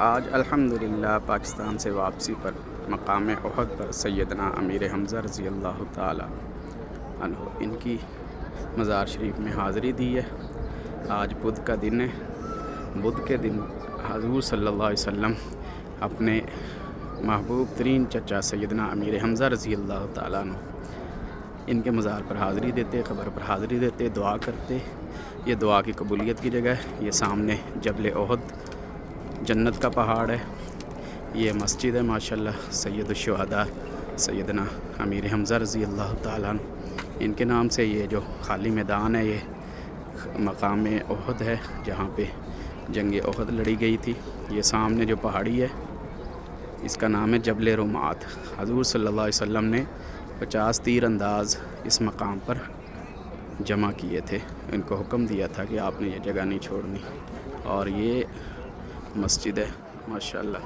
آج الحمدللہ پاکستان سے واپسی پر مقام احد پر سیدنا امیر حمزہ رضی اللہ تعالی عنہ ان کی مزار شریف میں حاضری دی ہے۔ آج بدھ کا دن ہے۔ بدھ کے دن حضور صلی اللہ علیہ وسلم اپنے محبوب ترین چچا سیدنا امیر حمزہ رضی اللہ تعالیٰ عنہ ان کے مزار پر حاضری دیتے، قبر پر حاضری دیتے، دعا کرتے۔ یہ دعا کی قبولیت کی جگہ ہے۔ یہ سامنے جبل احد جنت کا پہاڑ ہے۔ یہ مسجد ہے ماشاءاللہ۔ سید الشہداء سیدنا امیر حمزہ رضی اللہ تعالیٰ عنہ ان کے نام سے یہ جو خالی میدان ہے یہ مقام احد ہے، جہاں پہ جنگ احد لڑی گئی تھی۔ یہ سامنے جو پہاڑی ہے اس کا نام ہے جبل رمات۔ حضور صلی اللہ علیہ وسلم نے 50 تیر انداز اس مقام پر جمع کیے تھے۔ ان کو حکم دیا تھا کہ آپ نے یہ جگہ نہیں چھوڑنی، اور یہ مسجد ہے ماشاءاللہ۔